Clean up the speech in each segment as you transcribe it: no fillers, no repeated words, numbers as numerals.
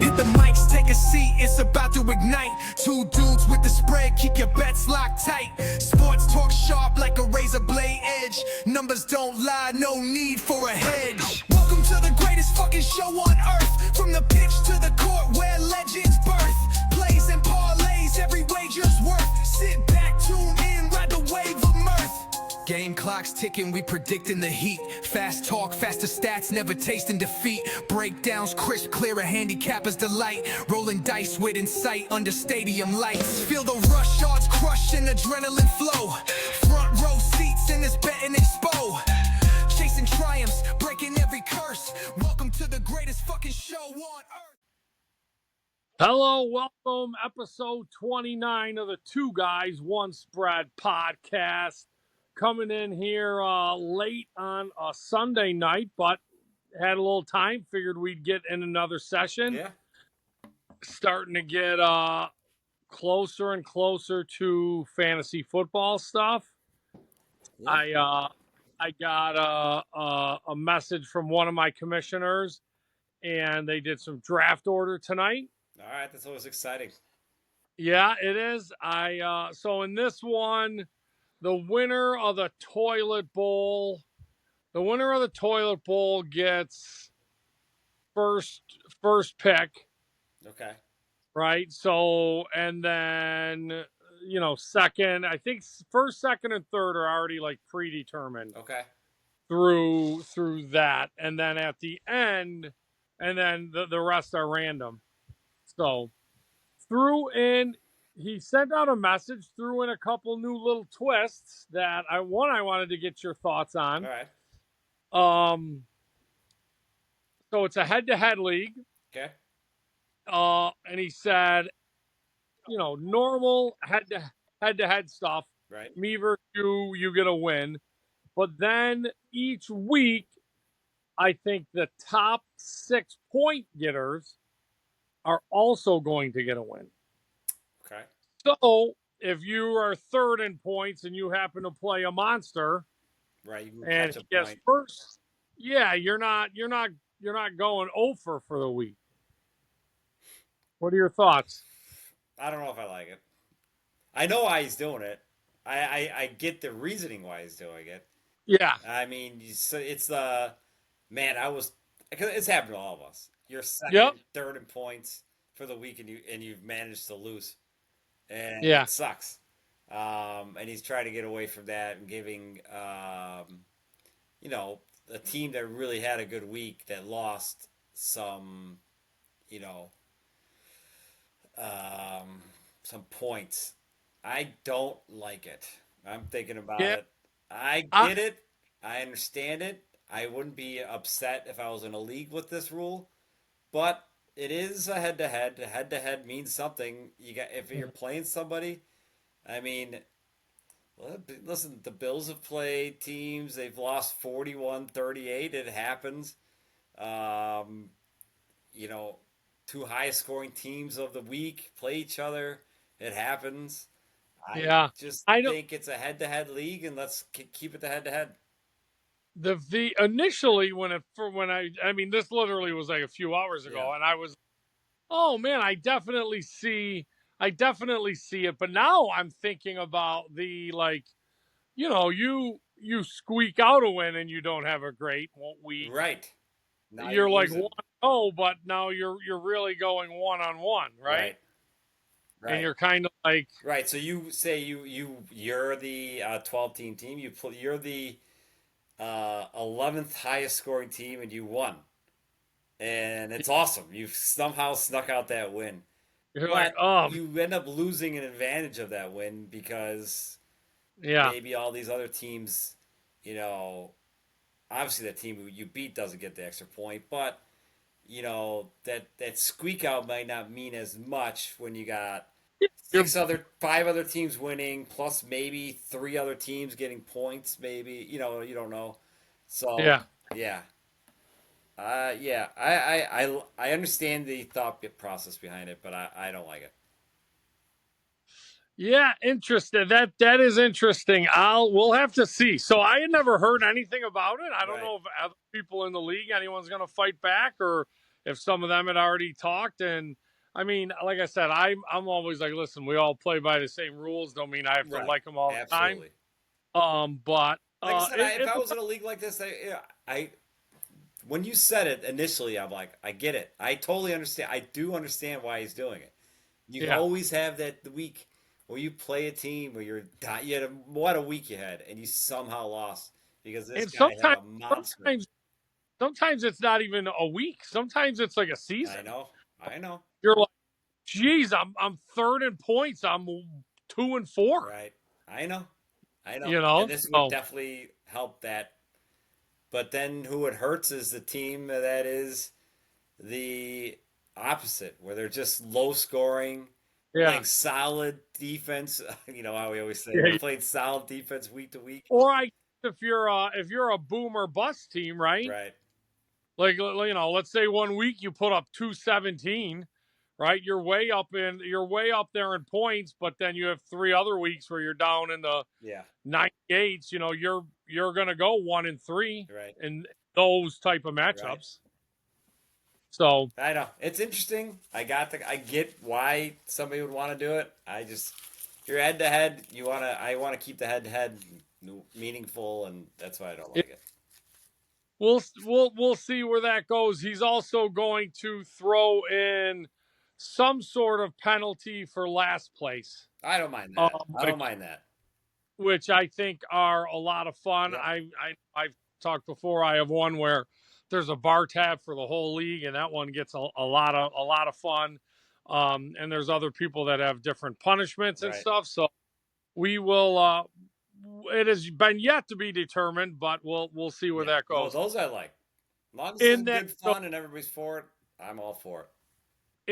If the mics take a seat, it's about to ignite. Two dudes with the spread, keep your bets locked tight. Sports talk sharp like a razor blade edge. Numbers don't lie, no need for a hedge. Welcome to the greatest fucking show on earth. From the pitch to the court where legends birth. Plays and parlays, every wager's worth. Sit back, tune in, ride the wave of mirth. Game clock's ticking, we predicting the heat. Fast talk, faster stats, never tasting defeat. Breakdowns crisp, clear, a handicapper's delight. Rolling dice with insight under stadium lights. Feel the rush, odds crush and adrenaline flow. Front row seats in this betting expo. Chasing triumphs, breaking every curse. Welcome to the greatest fucking show on earth. Hello, welcome, episode 29 of the Two Guys, One Spread podcast. Coming in here late on a Sunday night, but had a little time. Figured we'd get in another session. Yeah. Starting to get closer and closer to fantasy football stuff. Yeah. I got a message from one of my commissioners, and they did some draft order tonight. All right, that's always exciting. Yeah, it is. So in this one, the winner of the toilet bowl gets first pick, Okay. right? So, and then, second, I think first, second, and third are already like predetermined Okay. through that. And then at the end, and then the rest are random. So he sent out a message, threw in a couple new little twists that I wanted to get your thoughts on. All right. So it's a head-to-head league. Okay. And he said, normal head-to-head stuff. Right. Me versus you get a win. But then each week, I think the top 6 point getters are also going to get a win. Okay. So if you are third in points and you happen to play a monster, Right. You can and catch a he gets point. first, yeah, you're not going over for the week. What are your thoughts? I don't know if I like it. I know why he's doing it. I get the reasoning why he's doing it. Yeah, I mean, it's the man. Because it's happened to all of us. You're second, Yep. third in points for the week, and you've managed to lose, and Yeah. it sucks. And he's trying to get away from that and giving, a team that really had a good week that lost some, some points. I don't like it. I'm thinking about Yeah. it. I get it. I understand it. I wouldn't be upset if I was in a league with this rule, but it is a head-to-head. A head-to-head means something. If you're playing somebody, I mean, well, listen, the Bills have played teams. They've lost 41-38. It happens. Two highest scoring teams of the week play each other. It happens. I just think it's a head-to-head league, and let's keep it the head-to-head. The initially when this literally was like a few hours ago, Yeah. and I was, oh man, I definitely see it. But now I'm thinking about the you squeak out a win and you don't have a great week. Right. Now You're like losing. 1-0, but now you're really going 1-on-1, right? Right. And you're kind of like, right. So you say you're the 12-team team. You're the 11th highest scoring team, and you won, and it's awesome. You've somehow snuck out that win. you're But like, oh you end up losing an advantage of that win because yeah, maybe all these other teams, obviously that team you beat doesn't get the extra point, but that squeak out might not mean as much when you got five other teams winning, plus maybe 3 other teams getting points. Maybe you don't know. So yeah. I understand the thought process behind it, but I don't like it. Yeah, interesting. That is interesting. We'll have to see. So I had never heard anything about it. I don't Right. know if other people in the league, anyone's going to fight back, or if some of them had already talked. And I mean, like I said, I'm always like, listen, we all play by the same rules. Don't mean I have to Right. like them all the time. Absolutely. But Like I said, if it's I was in a league like this, I when you said it initially, I'm like, I get it. I totally understand. I do understand why he's doing it. You yeah. always have that the week where you play a team where you had what a week you had, and you somehow lost because this And guy had a monster. sometimes it's not even a week. Sometimes it's like a season. I know. You're like, geez, I'm third in points. I'm 2-4. Right, I know. You know, And this would so definitely help that. But then who it hurts is the team that is the opposite, where they're just low scoring, yeah. playing solid defense. You know how we always say Yeah. we're playing solid defense week to week. Or if you're a boom or bust team, right? Right, Like let's say one week you put up 217, right? You're way up there in points, but then you have 3 other weeks where you're down in the yeah, 98s. You're gonna go 1-3 right, in those type of right. matchups. So I know it's interesting. I get why somebody would want to do it. If you're head to head, I want to keep the head to head meaningful, and that's why I don't like it. we'll see where that goes. He's also going to throw in some sort of penalty for last place. I don't mind that. I don't mind that. Which I think are a lot of fun. Yep. I've talked before. I have one where there's a bar tab for the whole league, and that one gets a lot of fun. And there's other people that have different punishments and Right. stuff. So we will. It has been yet to be determined, but we'll see where that goes. Those I like. As long as it's good fun and everybody's for it, I'm all for it.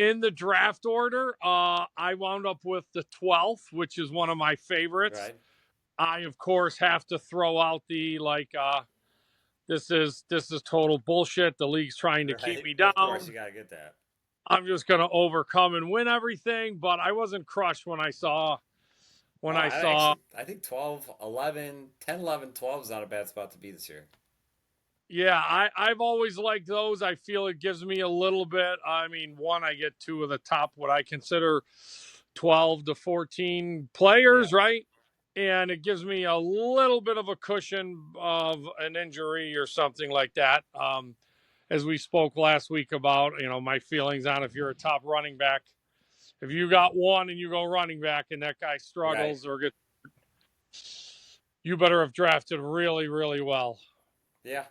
In the draft order, I wound up with the 12th, which is one of my favorites. Right. I of course have to throw out the this is total bullshit. The league's trying to keep me down. Of course, you gotta get that. I'm just gonna overcome and win everything. But I wasn't crushed when I saw I think 12, 11, 10, 11, 12 is not a bad spot to be this year. Yeah, I've always liked those. I feel it gives me a little bit. I mean, one, I get two of the top what I consider 12 to 14 players, right? And it gives me a little bit of a cushion of an injury or something like that. As we spoke last week about, my feelings on if you're a top running back, if you got one and you go running back and that guy struggles or gets, you better have drafted really, really well. Yeah.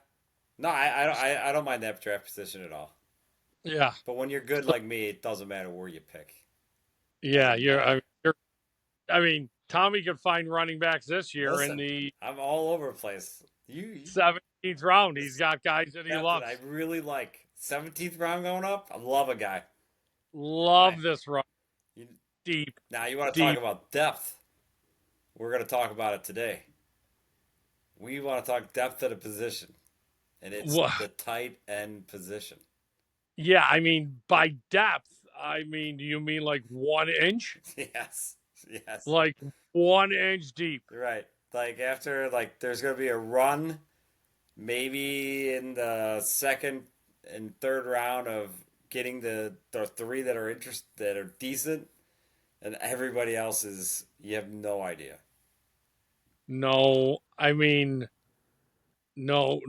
No, I don't mind that draft position at all. Yeah. But when you're good like me, it doesn't matter where you pick. Yeah, I mean, Tommy could find running backs this year. Listen, I'm all over the place. 17th round, he's got guys that he loves. I really like 17th round going up. I love a guy. Love this run. Deep. Now you want to talk about depth? We're going to talk about it today. We want to talk depth at a position, and it's the tight end position. Yeah, I mean by depth, do you mean like 1 inch? Yes. Like 1 inch deep. Right. Like after there's gonna be a run, maybe in the second and third round of getting the three that are decent, and everybody else you have no idea. No, I mean no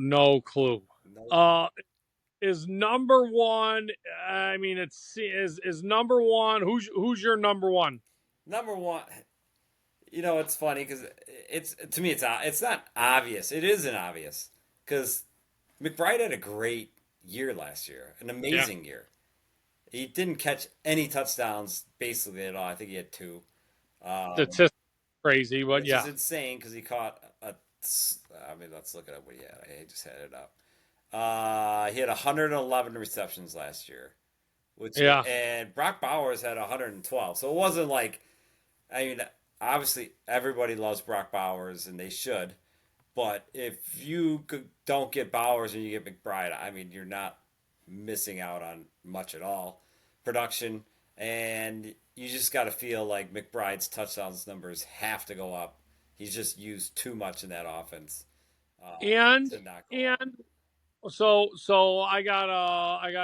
clue. Nope. Is number one? I mean, is number one. Who's your number one? Number one. It's funny because to me it's not obvious. It isn't obvious because McBride had a great year last year, an amazing year. He didn't catch any touchdowns basically at all. I think he had 2. That's crazy, but which is insane because he caught let's look at what he had. I just had it up. He had 111 receptions last year, and Brock Bowers had 112. So it wasn't like, obviously everybody loves Brock Bowers and they should, but if you don't get Bowers and you get McBride, you're not missing out on much at all production. And you just got to feel like McBride's touchdowns numbers have to go up. He's just used too much in that offense And to not go up. and so I got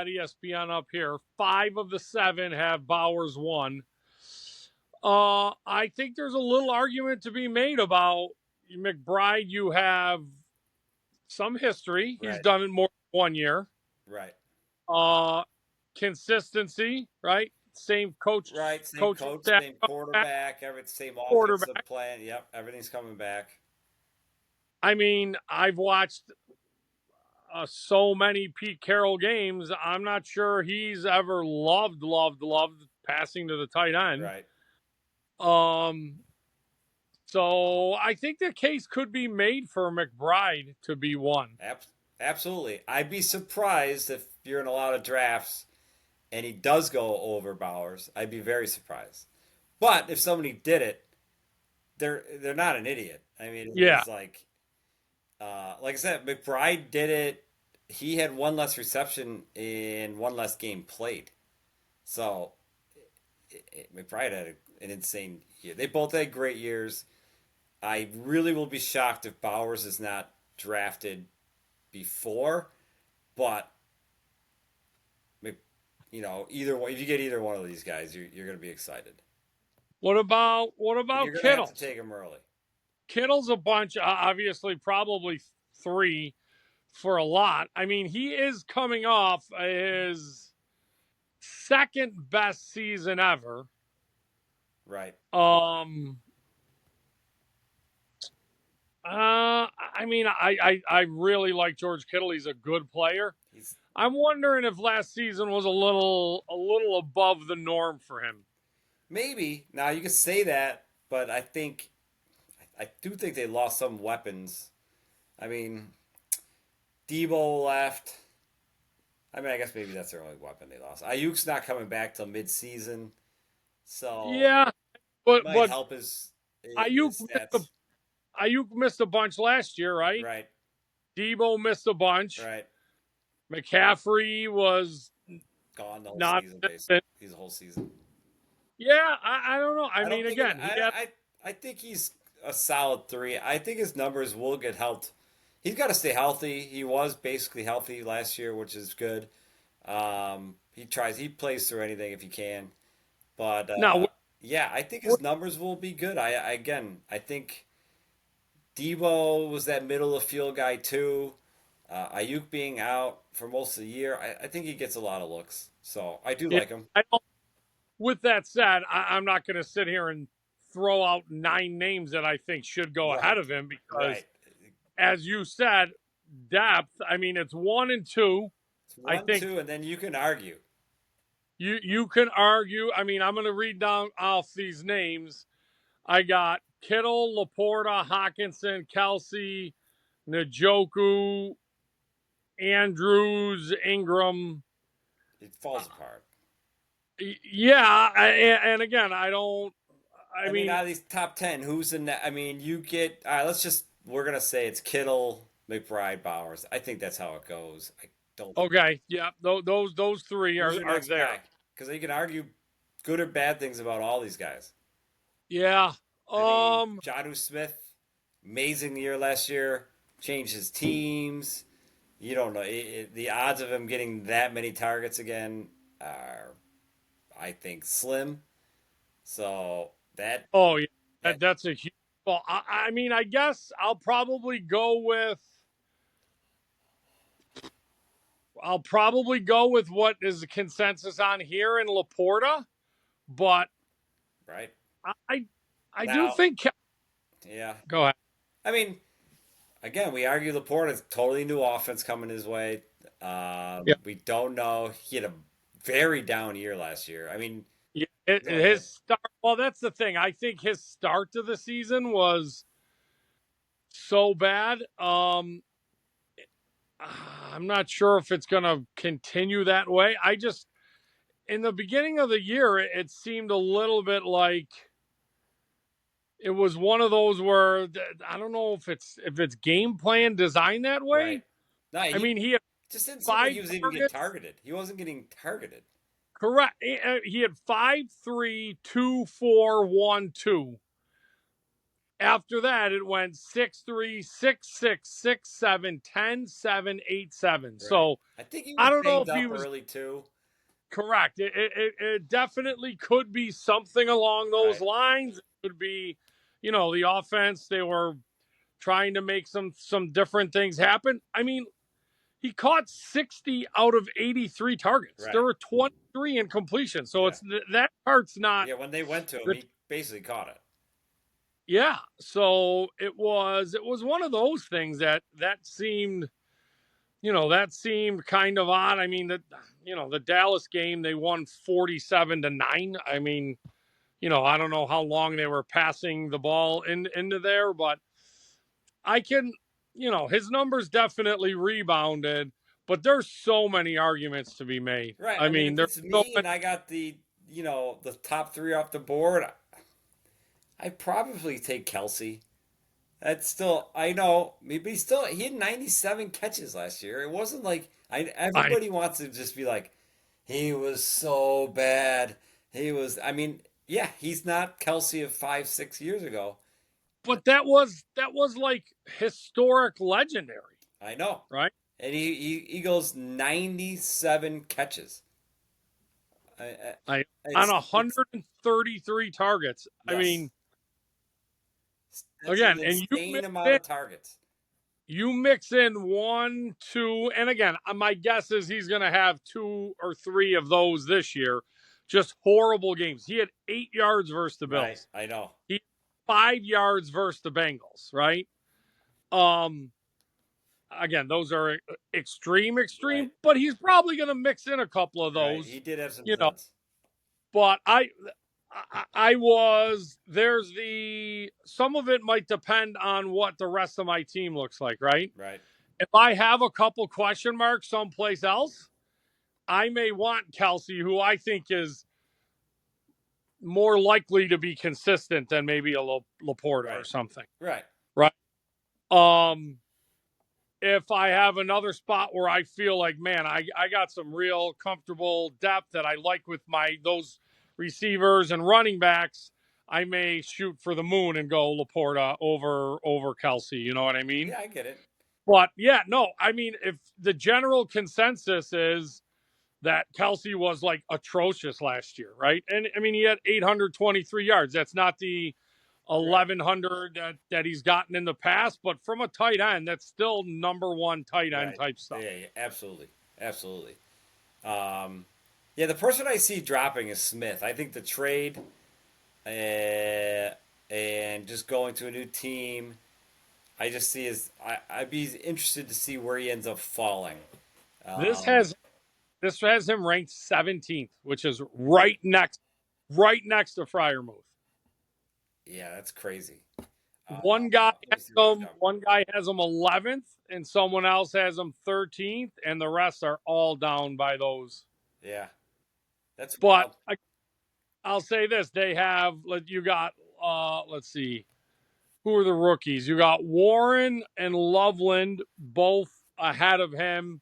ESPN up here. 5 of the 7 have Bowers won. I think there's a little argument to be made about McBride. You have some history. He's Right. done it more than 1 year. Right. Consistency, right? Same coach, Right. Same coach, coach, staff, same quarterback, same offensive quarterback. plan. Yep, everything's coming back. I mean, I've watched so many Pete Carroll games. I'm not sure he's ever loved passing to the tight end. Right. So I think the case could be made for McBride to be one. Absolutely. I'd be surprised if you're in a lot of drafts and he does go over Bowers. I'd be very surprised. But if somebody did it, they're not an idiot. I mean, Yeah. it's like I said, McBride did it. He had one less reception in one less game played. So McBride had an insane year. They both had great years. I really will be shocked if Bowers is not drafted before, but either one. If you get either one of these guys, you're going to be excited. What about You're going to Kittle? have to take him early. Kittle's a bunch, obviously, probably 3 for a lot. I mean, he is coming off his second best season ever. Right. I mean, I really like George Kittle. He's a good player. I'm wondering if last season was a little above the norm for him. Maybe. Now you can say that, but I do think they lost some weapons. I mean, Debo left. I mean, I guess maybe that's their only weapon they lost. Ayuk's not coming back till mid-season, so yeah, might but help his Ayuk stats. Ayuk missed a bunch last year, right? Right. Debo missed a bunch. Right. McCaffrey was Gone the whole not season, basically. He's the whole season. Yeah, I don't know. I mean, again, I think he's a solid 3. I think his numbers will get helped. He's got to stay healthy. He was basically healthy last year, which is good. He plays through anything if he can. But yeah, I think his numbers will be good. I think Debo was that middle of field guy too. Ayuk being out for most of the year, I think he gets a lot of looks. So I do like him. With that said, I'm not going to sit here and throw out 9 names that I think should go ahead of him because, as you said, depth. I mean, it's 1 and 2. It's 1, 2, and then you can argue. You can argue. I mean, I'm going to read down off these names. I got Kittle, Laporta, Hawkinson, Kelsey, Njoku, Andrews, Ingram. It falls apart. Yeah, and again, I mean, out of these top 10, who's in that? I mean, you get. All right, we're going to say it's Kittle, McBride, Bowers. I think that's how it goes. I don't. Okay, yeah, those 3 are there. Because you can argue good or bad things about all these guys. Yeah. I mean, Jonnu Smith, amazing year last year, changed his teams. You don't know. The odds of him getting that many targets again are, I think, slim. So that. Oh, yeah. That's a huge. Well, I mean, I guess I'll probably go with what is the consensus on here in Laporta, but right. I do think. Yeah. Go ahead. I mean, again, we argue Laporta's totally new offense coming his way. We don't know. He had a very down year last year. I mean, his start. Well, that's the thing. I think his start to the season was so bad. I'm not sure if it's going to continue that way. In the beginning of the year, it seemed a little bit like it was one of those where I don't know if it's game plan designed that way. Right. No, I mean, he had just didn't seem like he was even getting targeted. He wasn't getting targeted. Correct. He had 5-3, 2-4, 1-2. After that, it went 6-3, 6-6, 6-7, 10-7, 8-7. Right. So I think he I was don't know banged if he up was early too. correct. It definitely could be something along those Right. lines. It could be, the offense. They were trying to make some different things happen. I mean, he caught 60 out of 83 targets. Right. There were 23 in completion. So Yeah. it's that part's not. Yeah, when they went to him, The, he basically caught it. yeah. So it was one of those things that seemed, that seemed kind of odd. I mean, the Dallas game, they won 47-9. I mean, I don't know how long they were passing the ball into there, but I can, his numbers definitely rebounded, but there's so many arguments to be made. Right. I I mean, mean, if there's it's so me many, and I got the top three off the board, I'd probably take Kelsey. That's still, I know, maybe he had 97 catches last year. It wasn't like I, everybody wants to just be like, he was so bad. I mean, yeah, he's not Kelsey of 5, 6 years ago. but that was like historic legendary, I know. right? And he goes 97 catches. I on It's 133 targets. I yes. mean, That's again, an and insane amount of targets. you mix in 1, 2, and again, my guess is he's going to have 2 or 3 of those this year. Just horrible games. He had 8 yards versus the Bills. Right, I know. He had 5 yards versus the Bengals, right? Again, those are extreme, Right. but he's probably going to mix in a couple of Right. those, He did have some you know. duds. But there's some of it might depend on what the rest of my team looks like, right? Right. If I have a couple question marks someplace else, I may want Kelsey, who I think is more likely to be consistent than maybe a Laporta Right. or something. Right. Right. If I have another spot where I feel like, man, I got some real comfortable depth that I like with those receivers and running backs, I may shoot for the moon and go Laporta over Kelsey. You know what I mean? Yeah, I get it. But yeah, no, I mean, if the general consensus is that Kelsey was like atrocious last year, right? And I mean, he had 823 yards. That's not the 1,100 that he's gotten in the past, but from a tight end, that's still number one tight end type stuff. Yeah, absolutely. Absolutely. Yeah, the person I see dropping is Smith. I think the trade and just going to a new team, I just see I'd be interested to see where he ends up falling. This has him ranked 17th, which is right next to Freiermuth. Yeah, that's crazy. One guy has him 11th, and someone else has him 13th, and the rest are all down by those. Yeah, that's. But I'll say this: they have you got let's see, who are the rookies? You got Warren and Loveland both ahead of him.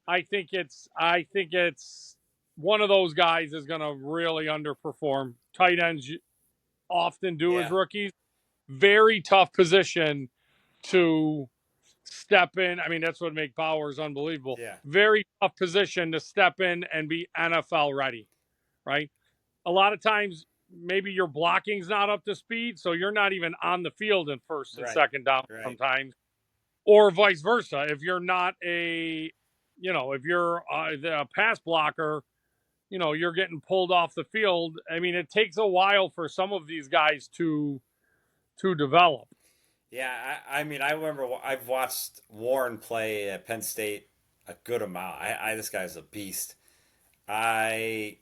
I think it's one of those guys is going to really underperform. Tight ends often do as rookies. Very tough position to step in. I mean, that's what makes Bowers unbelievable. Yeah. Very tough position to step in and be NFL ready, right? A lot of times, maybe your blocking's not up to speed, so you're not even on the field in first and second down sometimes, or vice versa. If you're not if you're a pass blocker, you're getting pulled off the field. I mean, it takes a while for some of these guys to develop. Yeah, I mean, I remember I've watched Warren play at Penn State a good amount. This guy's a beast. I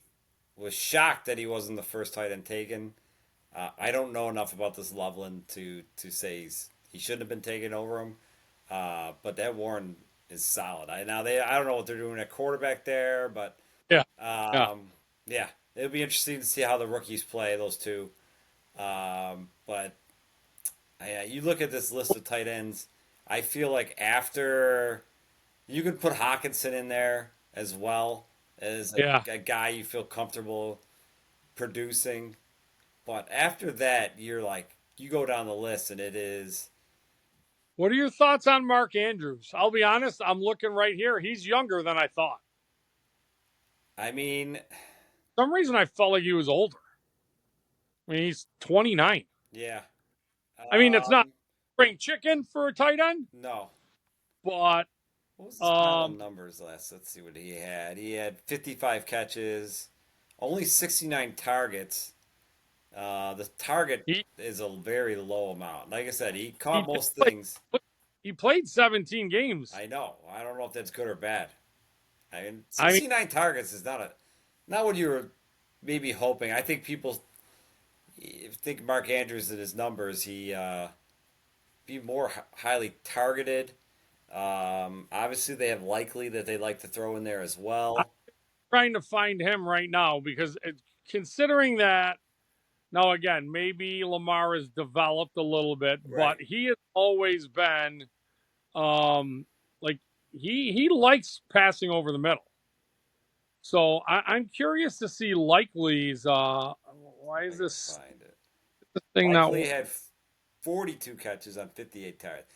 was shocked that he wasn't the first tight end taken. I don't know enough about this Loveland to say he shouldn't have been taken over him. But that Warren is solid. I don't know what they're doing at quarterback there, but yeah, it'll be interesting to see how the rookies play those two. But you look at this list of tight ends. I feel like after you could put Hawkinson in there as well. as Yeah. a guy you feel comfortable producing. But after that, you're like, you go down the list and it is, What are your thoughts on Mark Andrews? I'll be honest, I'm looking right here. He's younger than I thought. I mean, For some reason I felt like he was older. I mean, he's 29. yeah. I mean, it's not Um, spring chicken for a tight end, no. but What was his pile of um, numbers last? Let's see what he had. He had 55 catches, only 69 targets. The target he is a very low amount. Like I said, he he caught did most play, things. he played 17 games. I know. I don't know if that's good or bad. I mean, I mean, 69 targets is not what you were maybe hoping. I think people think Mark Andrews and his numbers. He be more highly targeted. Obviously, they have likely that they like to throw in there as I'm well. trying to find him right now because considering that now again, maybe Lamar has developed a little bit, Right. but he has always been like he likes passing over the middle. So I'm curious to see Likely's. Why I is can this find it. thing not? Likely had 42 catches on 58 targets.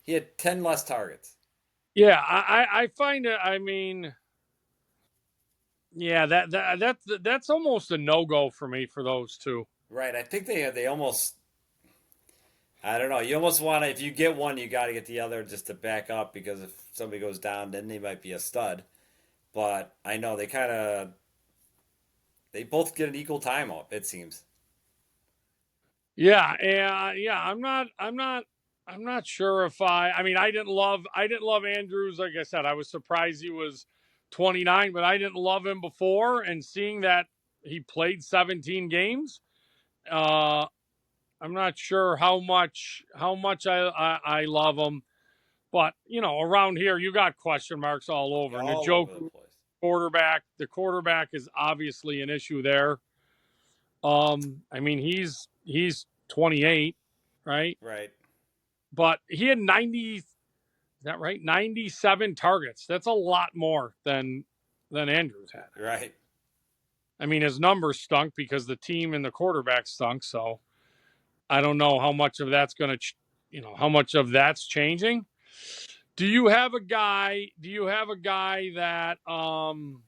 He had 10 less targets. Yeah, I find it. I mean, yeah, that's almost a no go for me for those two. Right. I think they almost. I don't know. You almost want to. If you get one, you got to get the other just to back up because if somebody goes down, then they might be a stud. But I know they both get an equal time up. It seems. Yeah, yeah. I'm not sure if I mean, I didn't love Andrews. Like I said, I was surprised he was 29, but I didn't love him before. And seeing that he played 17 games, uh, I'm not sure how much I love him. But you know, around here, you got question marks all over. All over the Njoku, place. the quarterback is obviously an issue there. I mean, he's 28, right? Right. But he had 90. Is that right? 97 targets. That's a lot more than Andrews had. Right. I mean, his numbers stunk because the team and the quarterback stunk. So I don't know how much of that's going to, how much of that's changing. Do you have a guy? Do you have a guy that? Do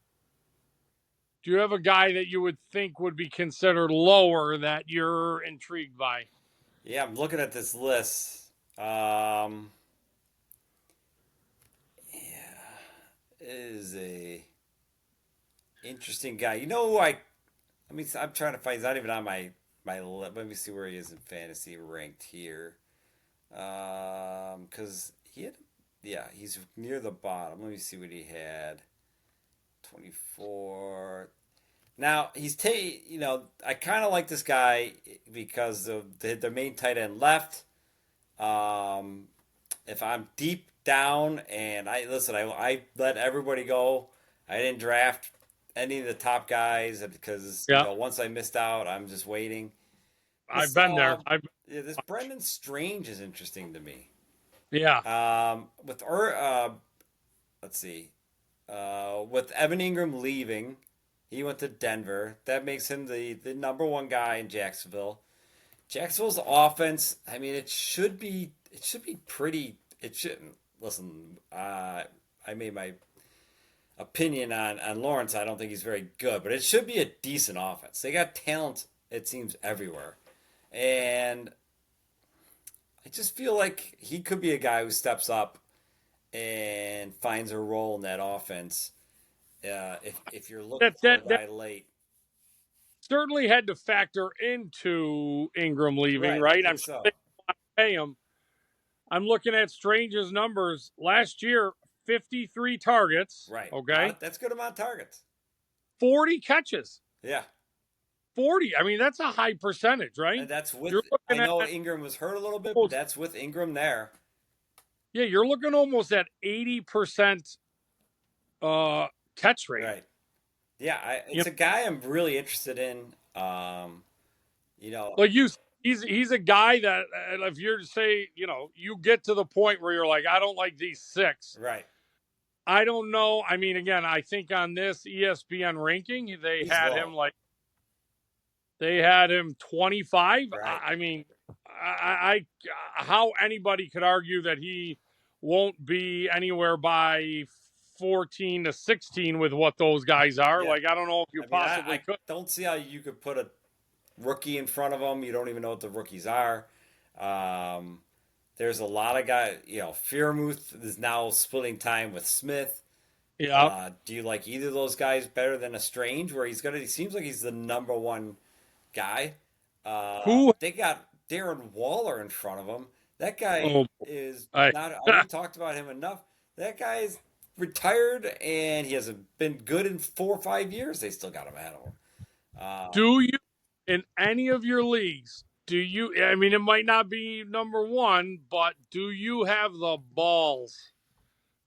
you have a guy that you would think would be considered lower that you're intrigued by? Yeah, I'm looking at this list. Yeah, it is a interesting guy. You know who I'm trying to find. He's not even on my list. Let me see where he is in fantasy ranked here. Because he had, yeah, he's near the bottom. Let me see what he had. 24. Now I kind of like this guy because of the main tight end left. Um, if I'm deep down and I let everybody go. I didn't draft any of the top guys because Yeah, once I missed out, I'm just waiting. I've This been there. yeah, this Brendan Strange is interesting to me. Yeah, With let's see, with Evan Ingram leaving, he went to Denver. That makes him the number one guy in Jacksonville. Jacksonville's offense, I mean, it should be pretty. It shouldn't. Listen, I made my opinion on Lawrence. I don't think he's very good, but it should be a decent offense. They got talent, it seems, everywhere. And I just feel like he could be a guy who steps up and finds a role in that offense. If you're looking that for a that that guy late, certainly had to factor into Ingram leaving, right? I right? I'm think sure so. they pay him. I'm looking at Strange's numbers last year: 53 targets, Right, okay, that's a good amount of targets. 40 catches, Yeah, 40. I mean, that's a high percentage, right? and that's with. You're I looking know at Ingram was hurt a little bit, but almost, that's with Ingram there. yeah, you're looking almost at 80% uh catch rate. Right. Yeah, You it's a guy I'm really interested in. You know, like he's a guy that if you're to say you get to the point where you're like I don't like these six, right. I don't know. I mean, again, I think on this ESPN ranking, He's low. They had him 25. Right. I mean, I how anybody could argue that he won't be anywhere by 14 to 16 with what those guys are. Yeah. Like, I don't know if you possibly I could. don't see how you could put a rookie in front of him. You don't even know what the rookies are. There's a lot of guys. Fearmouth is now splitting time with Smith. Yeah. Do you like either of those guys better than a Strange, where he seems like he's the number one guy? Who? They got Darren Waller in front of him. That guy Oh, is I, not. We talked about him enough. That guy is retired and he hasn't been good in 4 or 5 years. They still got him ahead of him. do you, in any of your leagues, do you, I mean, it might not be number one, but do you have the balls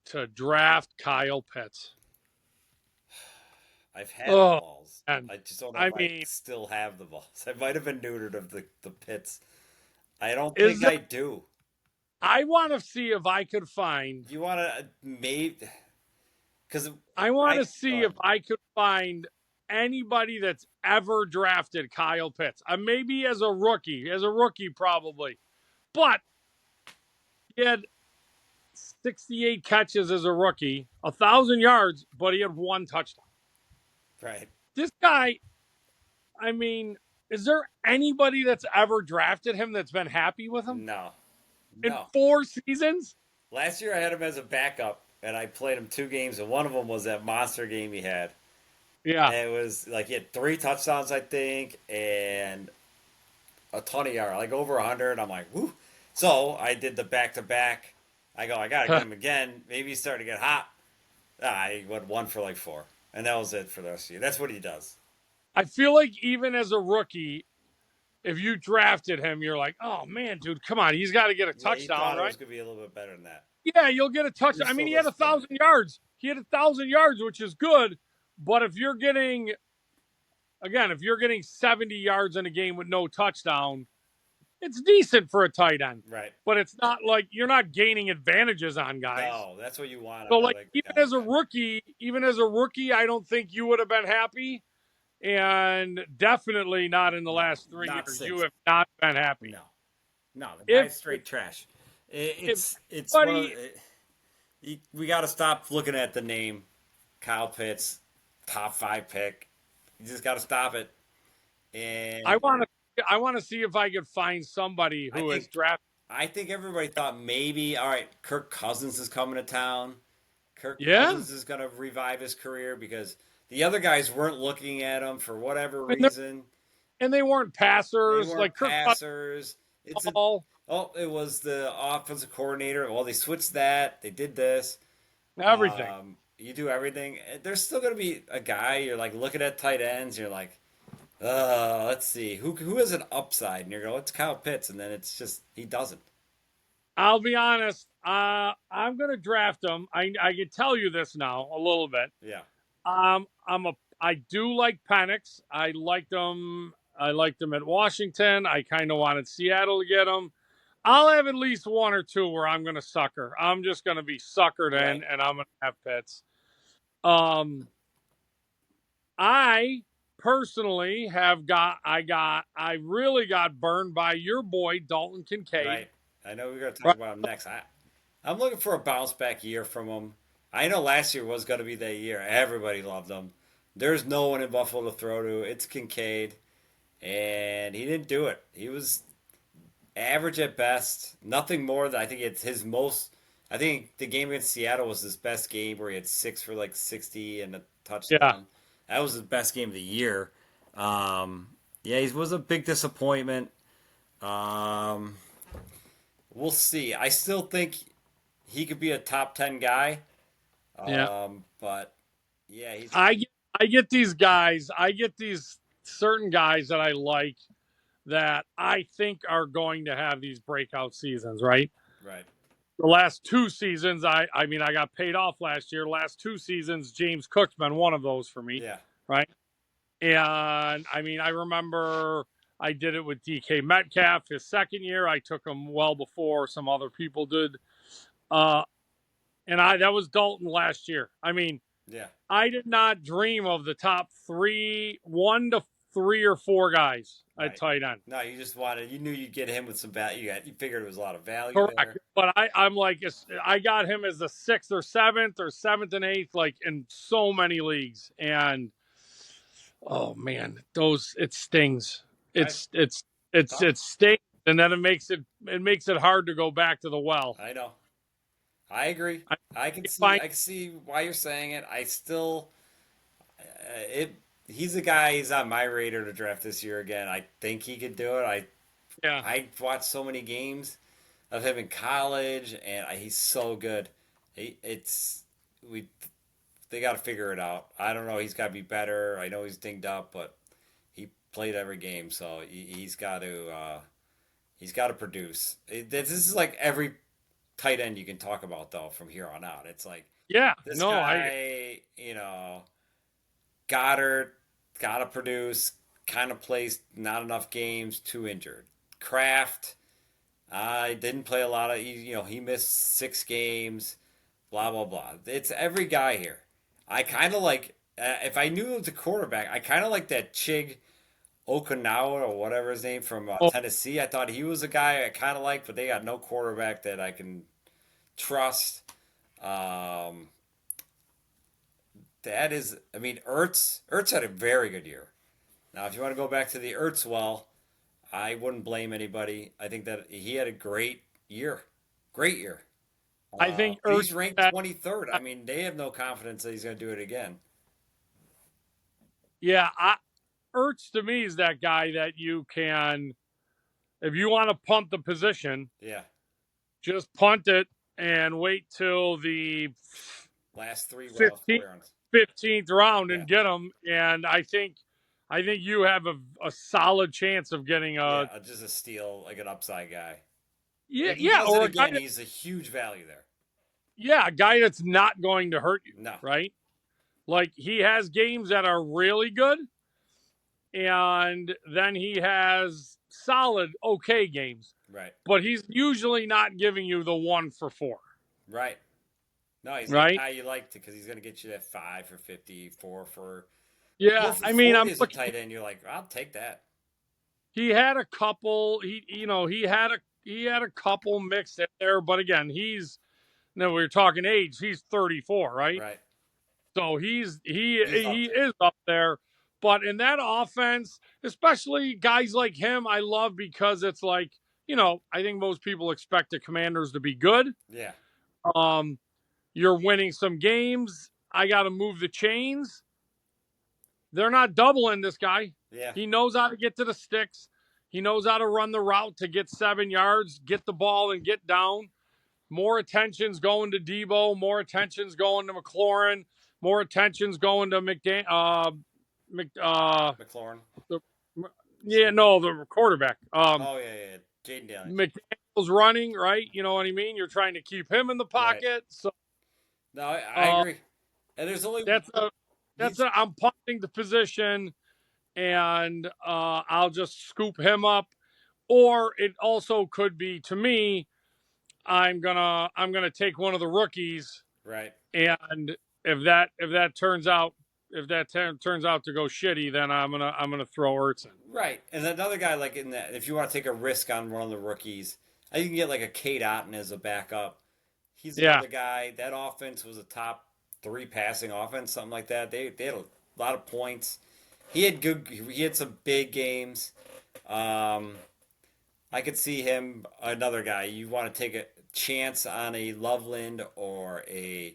to draft Kyle Pitts? I've had the balls. Man. I just don't know if I still have the balls. I might have been neutered of the Pitts. I don't think I do. I want to see if I could find. You want to maybe? Because I want to see if I could find anybody that's ever drafted Kyle Pitts. Maybe as a rookie probably, but he had 68 catches as a rookie, 1,000 yards, but he had 1 touchdown. Right. This guy, I mean, is there anybody that's ever drafted him that's been happy with him? No. In 4 seasons? Last year I had him as a backup, and I played him 2 games, and one of them was that monster game he had. Yeah. And it was like he had 3 touchdowns, I think, and a ton of yards, like over 100. I'm like, woo. So I did the back-to-back. I got to get him again. Maybe he's starting to get hot. I went 1 for like 4. And that was it for the rest of the year. That's what he does. I feel like even as a rookie, if you drafted him, you're like, oh, man, dude, come on. He's got to get a touchdown, right? It was going to be a little bit better than that. Yeah, you'll get a touchdown. I mean, he had 1,000 yards. He had 1,000 yards, which is good. But if you're getting 70 yards in a game with no touchdown, it's decent for a tight end. Right. But it's not like you're not gaining advantages on guys. No, that's what you want. So, like even as a rookie, I don't think you would have been happy. And definitely not in the last 3 years. 6. You have not been happy. No, the guy's straight trash. We got to stop looking at the name Kyle Pitts, top 5 pick. You just got to stop it. And I want to see if I could find somebody who is drafted. I think everybody thought maybe, all right, Kirk Cousins is coming to town. Kirk Cousins is going to revive his career because the other guys weren't looking at him for whatever reason. And they weren't passers. It was the offensive coordinator. Well, they switched that. They did this. Everything. You do everything. There's still going to be a guy. You're like looking at tight ends. You're like, let's see. Who has an upside? And you're going, it's Kyle Pitts. And then it's just, he doesn't. I'll be honest. I'm going to draft him. I can tell you this now a little bit. Yeah. I do like Penix. I liked him at Washington. I kind of wanted Seattle to get him. I'll have at least 1 or 2 where I'm going to sucker. I'm just going to be suckered in, and I'm going to have Pitts. I personally I really got burned by your boy Dalton Kincaid. Right. I know we're going to talk about him next. I'm looking for a bounce back year from him. I know last year was going to be that year. Everybody loved him. There's no one in Buffalo to throw to. It's Kincaid. And he didn't do it. He was average at best. Nothing more than I think it's his most. I think the game against Seattle was his best game where he had 6 for like 60 and a touchdown. Yeah. That was his best game of the year. He was a big disappointment. We'll see. I still think he could be a top 10 guy. But yeah, I get these guys. I get these certain guys that I like that I think are going to have these breakout seasons, right? Right. The last 2 seasons, I got paid off last year. Last 2 seasons, James Cook's been one of those for me. Yeah. Right. And I remember I did it with DK Metcalf his second year. I took him well before some other people did. and that was Dalton last year. I mean, Yeah. I did not dream of the top 1 to 3 or 4 guys at Right. tight end. No, you just wanted. You knew you'd get him with some value. You figured it was a lot of value Correct. there. But I'm like, I got him as the 6th or 7th or 7th and 8th, like in so many leagues. And oh man, it stings. Right. It stings, and then it makes it hard to go back to the well. I know. I agree. I can see why you're saying it. I still he's a guy. He's on my radar to draft this year again. I think he could do it. Yeah. I watched so many games of him in college, and he's so good. They got to figure it out. I don't know. He's got to be better. I know he's dinged up, but he played every game, so he's got to produce. This is like every tight end you can talk about though from here on out. It's like this guy, Goddard got to produce. Kind of plays not enough games, too injured. Kraft, I didn't play a lot of. He missed 6 games. Blah blah blah. It's every guy here. I kind of like. If I knew it was a quarterback, I kind of like that Chig Okinawa or whatever his name from Tennessee. I thought he was a guy I kind of liked, but they got no quarterback that I can trust. That is, I mean, Ertz had a very good year. Now, if you want to go back to the Ertz well, I wouldn't blame anybody. I think that he had a great year. Great year. I think he's ranked 23rd. I mean, they have no confidence that he's going to do it again. Yeah, Ertz to me is that guy that you can, if you want to punt the position, just punt it and wait till the last 3 15th round and get him. And I think you have a solid chance of getting just a steal, like an upside guy. Yeah, or again, he's a huge value there. Yeah, a guy that's not going to hurt you. No. Right? Like, he has games that are really good, and then he has solid, okay games. Right. But he's usually not giving you the 1 for 4. Right. No, he's right. A guy you like because he's going to get you that 5 for 50, 4 for. Yeah, I mean, I'm looking tight end. You're like, I'll take that. He had a couple. He had a couple mixed in there, but again, we're talking age. He's 34, right? Right. So he is up there. But in that offense, especially guys like him, I love because it's like, I think most people expect the Commanders to be good. Yeah. You're winning some games. I got to move the chains. They're not doubling this guy. Yeah. He knows how to get to the sticks. He knows how to run the route to get 7 yards, get the ball and get down. More attention's going to Debo. More attention's going to McLaurin. More attention's going to McLaurin. The quarterback. Jaden Daniels. McDaniel's running, right? You know what I mean? You're trying to keep him in the pocket. Right. So no, I agree. And there's only I'm punting the position, and I'll just scoop him up. Or it also could be, to me, I'm gonna take one of the rookies, right? And if that turns out to go shitty, then I'm gonna throw Ertz in. Right, and another guy like in that, if you want to take a risk on one of the rookies, I think you can get like a Cade Otton as a backup. He's another guy. That offense was a top 3 passing offense, something like that. They had a lot of points. He had some big games. I could see him, another guy. You want to take a chance on a Loveland or a,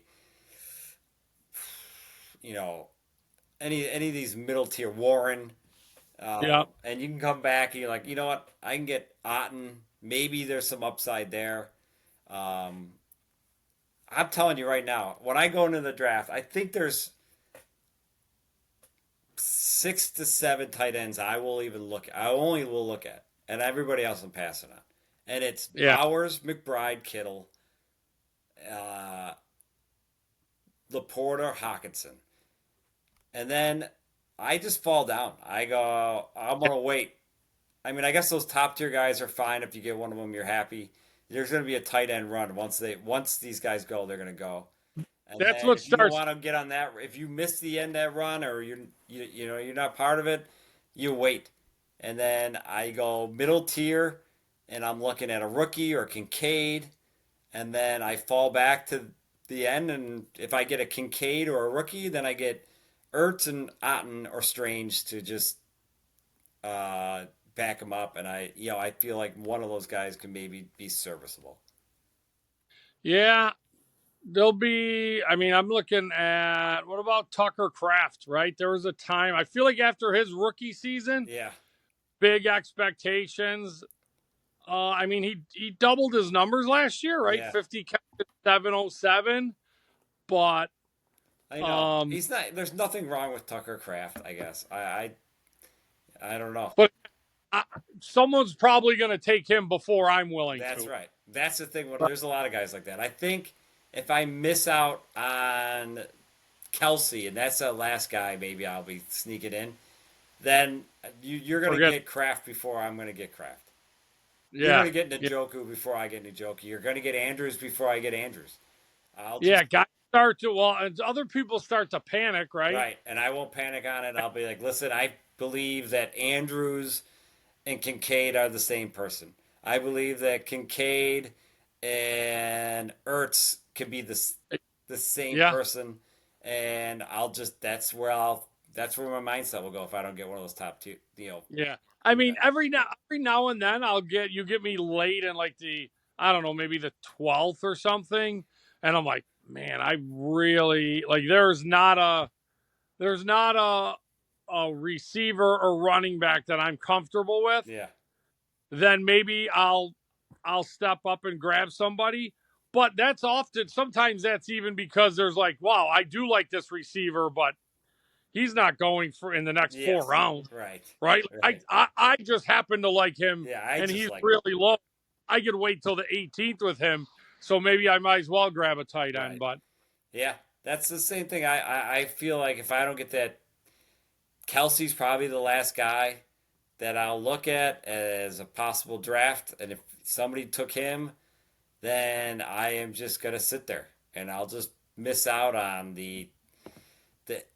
any of these middle tier, Warren. And you can come back and you're like, you know what? I can get Otton. Maybe there's some upside there. I'm telling you right now, when I go into the draft, I think there's 6 to 7 tight ends I only will look at. And everybody else I'm passing on. And it's Bowers, McBride, Kittle, Laporta, Hockenson. And then I just fall down. I go, I'm going to wait. I mean, I guess those top tier guys are fine. If you get one of them, you're happy. there's going to be a tight end run once these guys go, they're going to go. And That's then what if you don't starts. want to get on that, if you miss the end of that run or you're not part of it, you wait. And then I go middle tier, and I'm looking at a rookie or Kincaid, and then I fall back to the end. And if I get a Kincaid or a rookie, then I get Ertz and Otten or Strange to just back them up. And I feel like one of those guys can maybe be serviceable. Yeah, there'll be. I mean, I'm looking at what about Tucker Kraft? Right, there was a time I feel like after his rookie season, Yeah, big expectations. I mean, he doubled his numbers last year, right? yeah. 50 catches, 707. But I know he's not. There's nothing wrong with Tucker Kraft. I guess I don't know. but someone's probably going to take him before I'm willing That's to. right. That's the thing. There's a lot of guys like that. I think if I miss out on Kelsey, and that's the last guy, maybe I'll be sneaking in. Then you're going to get Kraft before I'm going to get Kraft. You're Yeah, going to get Njoku before I get Njoku. You're going to get Andrews before I get Andrews. guys start to and other people start to panic, right? Right, and I won't panic on it. I'll be like, listen, I believe that Andrews and Kincaid are the same person. I believe that Kincaid and Ertz could be the same person, and that's where my mindset will go if I don't get one of those top two. Yeah, I mean every now and then you get me late in like I don't know, maybe the 12th or something, and I'm like, man, I really like there's not a receiver or running back that I'm comfortable with. Yeah. Then maybe I'll step up and grab somebody. But sometimes that's even because there's like, wow, I do like this receiver, but he's not going for in the next 4 rounds. Right. I just happen to like him, and he's really low. I could wait till the 18th with him, so maybe I might as well grab a tight end. But yeah, that's the same thing. I feel like if I don't get that, Kelsey's probably the last guy that I'll look at as a possible draft, and if somebody took him, then I am just gonna sit there and I'll just miss out on the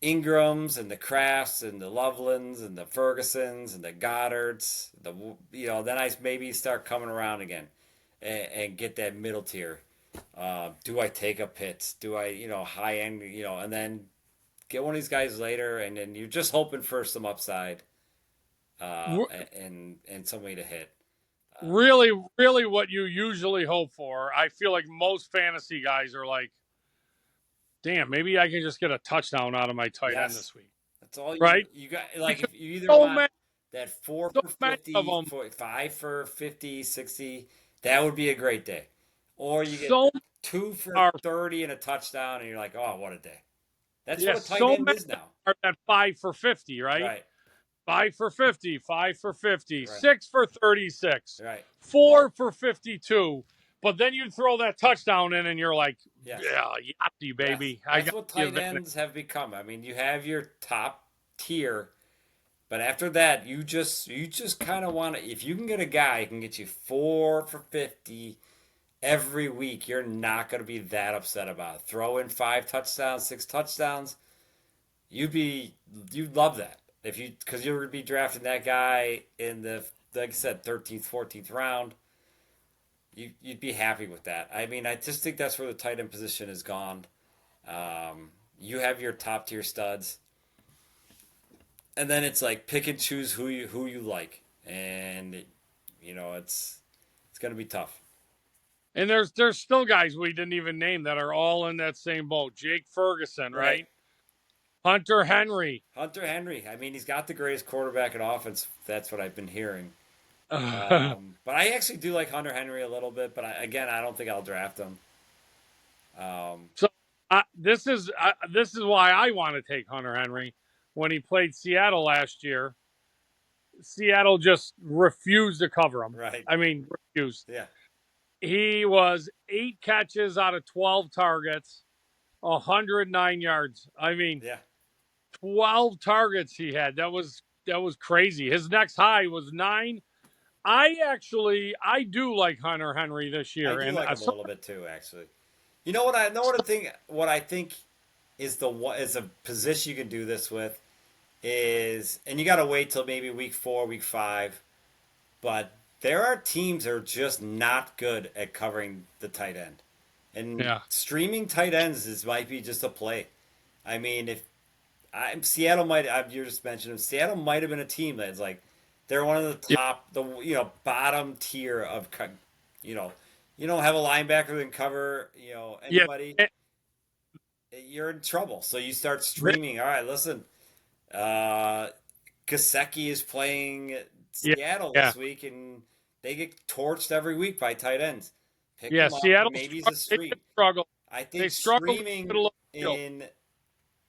Ingrams and the Crafts and the Lovelands and the Fergusons and the Goddards. Then I maybe start coming around again and get that middle tier. Do I take a Pitts? Do I high end? And then get one of these guys later, and then you're just hoping for some upside and somebody to hit. Really, what you usually hope for, I feel like most fantasy guys are like, damn, maybe I can just get a touchdown out of my tight end this week. That's all you got. Like, if you either want that 4 for 50, 5 for 50, 60, that would be a great day. Or you get 2 for 30 and a touchdown, and you're like, oh, what a day. That's what a tight end is now. Are at 5 for 50, right? Right. 5 for 50, 5 for 50, right. 6 for 36, right. 4 for 52. But then you throw that touchdown in, and you're like, yeah, yachty, baby. Yes. That's what tight ends have become. I mean, you have your top tier, but after that, you just kind of want to. If you can get a guy who can get you 4 for 50 every week, you're not going to be that upset about it. Throw in 5 touchdowns, 6 touchdowns. You'd love that because you would be drafting that guy in the, like I said, 13th, 14th round. You'd be happy with that. I mean, I just think that's where the tight end position has gone. You have your top tier studs, and then it's like pick and choose who you like, and it's going to be tough. And there's still guys we didn't even name that are all in that same boat. Jake Ferguson, right? Hunter Henry. I mean, he's got the greatest quarterback in offense. That's what I've been hearing. But I actually do like Hunter Henry a little bit. But I don't think I'll draft him. This is why I want to take Hunter Henry. When he played Seattle last year, Seattle just refused to cover him. Right. I mean, refused. Yeah. He was 8 catches out of 12 targets, 109 yards. I mean, 12 targets he had. That was crazy. His next high was 9 I do like Hunter Henry this I year, do and like him a little bit too, actually. You know what I think is a position you can do this with is, and you got to wait till maybe week 4, week 5, but there are teams that are just not good at covering the tight end, and yeah, streaming tight ends might be just a play. I mean, if Seattle might, you just mentioned them. Seattle might have been a team that's like they're one of the yeah, top, bottom tier of, you know, you don't have a linebacker that can cover, yeah. anybody. You're in trouble. So you start streaming. All right, listen. Gasecki is playing Yeah, Seattle yeah, this week, and they get torched every week by tight ends. Pick yeah. them up. Seattle Maybe he's a they stream. struggle. I They think struggle in the streaming middle of the field. in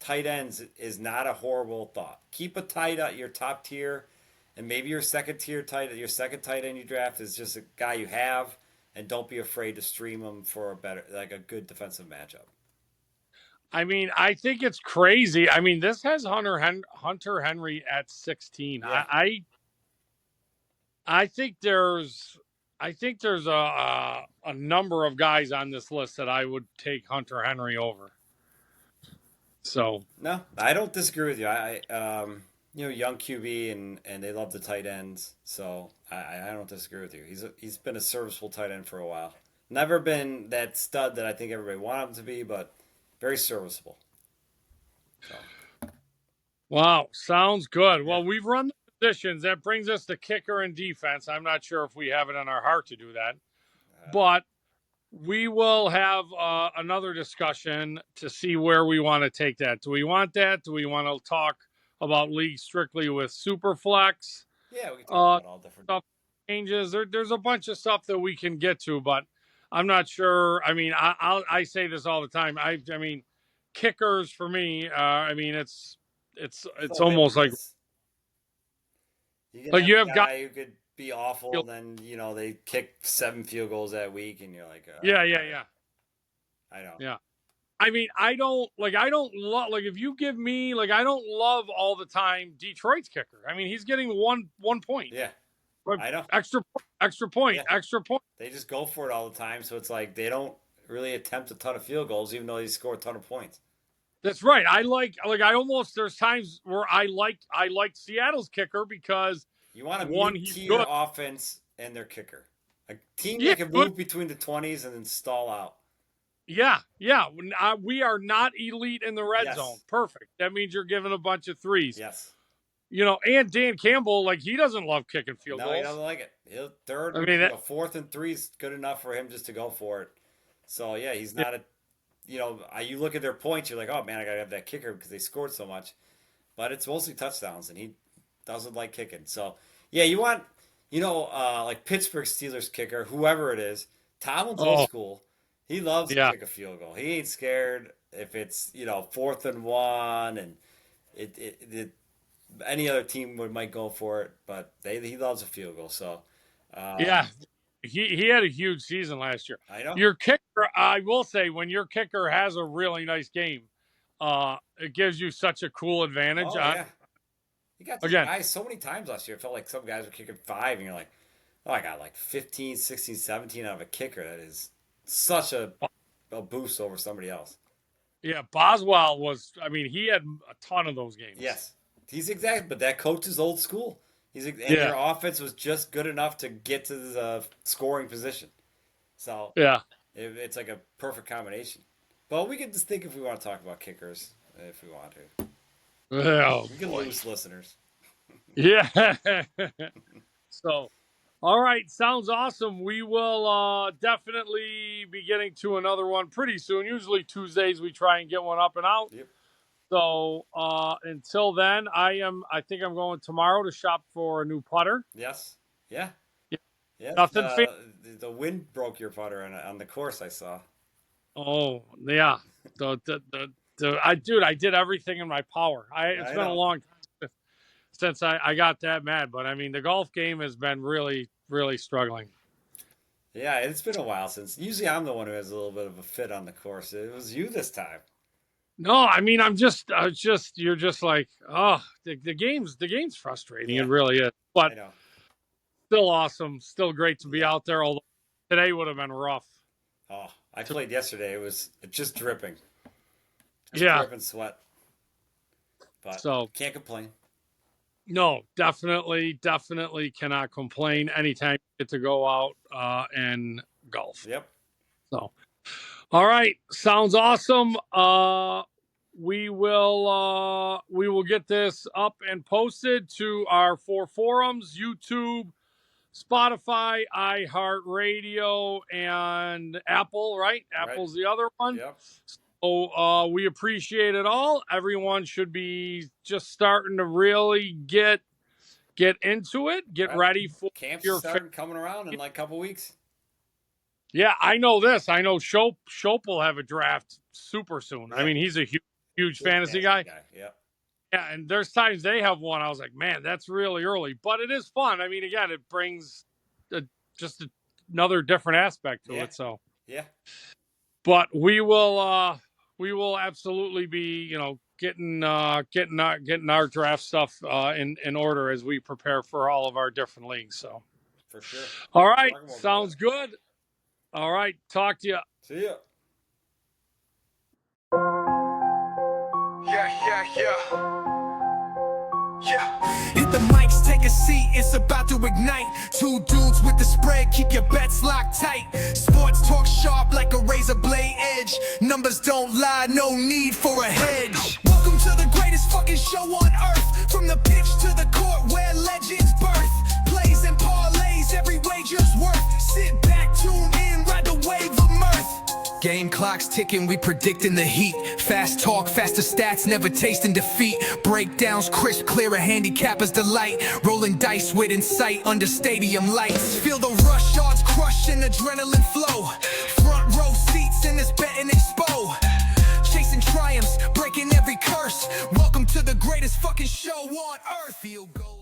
tight ends is not a horrible thought. Keep a your top tier, and maybe your second tight end you draft is just a guy you have, and don't be afraid to stream him for a good defensive matchup. I mean, I think it's crazy. I mean, this has Hunter Henry at 16. Yeah. I think there's a number of guys on this list that I would take Hunter Henry over. So No, I don't disagree with you. Young QB and they love the tight ends, so I don't disagree with you. He's been a serviceable tight end for a while. Never been that stud that I think everybody wanted him to be, but very serviceable. So. Wow, sounds good. Well, we've run the positions. That brings us to kicker and defense. I'm not sure if we have it in our heart to do that, but we will have another discussion to see where we want to take that. Do we want that? Do we want to talk about league strictly with Superflex? Yeah, we can talk about all different stuff changes. There's a bunch of stuff that we can get to, but I'm not sure. I mean, I say this all the time. I mean, kickers for me. I mean, it's almost like you have a guy who could be awful, and then they kick 7 field goals that week, and you're like, yeah. I know. Yeah. I mean, I don't love, like, if you give me, like, I don't love all the time Detroit's kicker. I mean, he's getting one point. Yeah. I know. Extra point. Yeah. Extra point. They just go for it all the time, so it's like they don't really attempt a ton of field goals, even though they score a ton of points. That's right. I almost, there's times where I like Seattle's kicker because you want a mid-tier offense and their kicker. A team that can move between the 20s and then stall out. Yeah. We are not elite in the red zone. Perfect. That means you're giving a bunch of threes. Yes. And Dan Campbell, like, he doesn't love kicking field goals. No, he doesn't like it. Third, 4th and 3 is good enough for him just to go for it. So, yeah, he's not you look at their points, you're like, oh, man, I got to have that kicker because they scored so much. But it's mostly touchdowns, and he doesn't like kicking. So, yeah, you want, like Pittsburgh Steelers kicker, whoever it is, Tomlin's old school. He loves to kick a field goal. He ain't scared if it's, 4th and 1, and it any other team might go for it, but he loves a field goal. So, he had a huge season last year. I know. Your kicker, I will say, when your kicker has a really nice game, it gives you such a cool advantage. Oh, yeah. You got these guys so many times last year. It felt like some guys were kicking 5, and you're like, oh, I got like 15, 16, 17 out of a kicker. That is such a boost over somebody else. Yeah, Boswell he had a ton of those games. Yes. He's exactly, but that coach is old school. Their offense was just good enough to get to the scoring position. So it's like a perfect combination. But we can just think if we want to talk about kickers, if we want to. We can lose listeners. Yeah. So, all right, sounds awesome. We will definitely be getting to another one pretty soon. Usually Tuesdays we try and get one up and out. Yep. So until then, I think I'm going tomorrow to shop for a new putter. Yes. Yeah. Yeah. Nothing. The wind broke your putter on the course I saw. Oh yeah. I did everything in my power. It's been a long time since I got that mad, but I mean the golf game has been really, really struggling. Yeah, it's been a while since. Usually I'm the one who has a little bit of a fit on the course. It was you this time. No, I mean you're just like, oh, the game's frustrating. Yeah. It really is. But I know. still awesome. Still great to be out there. Although today would have been rough. Oh, I played yesterday. It's just dripping. Dripping sweat. But so can't complain. No, definitely cannot complain. Anytime you get to go out and golf. Yep. So, all right, sounds awesome. We will get this up and posted to our 4 forums: YouTube, Spotify, iHeartRadio, and Apple. Right? Apple's the other one. Yep. So we appreciate it all. Everyone should be just starting to really get into it. Get ready for camps your coming around in like a couple weeks. Yeah, I know this. I know Shope will have a draft super soon. Yep. I mean, he's a huge fantasy guy. Yep. Yeah, and there's times they have one. I was like, man, that's really early, but it is fun. I mean, again, it brings just another different aspect to it. So yeah, but we will absolutely be, getting our draft stuff in order as we prepare for all of our different leagues. So for sure. All right, sounds good. All right, talk to you. See ya. Yeah. Hit the mics, take a seat, it's about to ignite. 2 dudes with the spread, keep your bets locked tight. Sports talk sharp like a razor blade edge. Numbers don't lie, no need for a hedge. Welcome to the greatest fucking show on earth. From the pitch to the court where legends birth. Plays and parlays, every wager's worth. Sit back, tune in, ride the wave of mirth. Game clock's ticking, we predicting the heat. Fast talk, faster stats, never tasting defeat. Breakdowns crisp, clear, a handicapper's delight. Rolling dice with insight under stadium lights. Feel the rush, yards crush and adrenaline flow. Front row seats in this betting expo. Chasing triumphs, breaking every curse. Welcome to the greatest fucking show on earth. Field goal.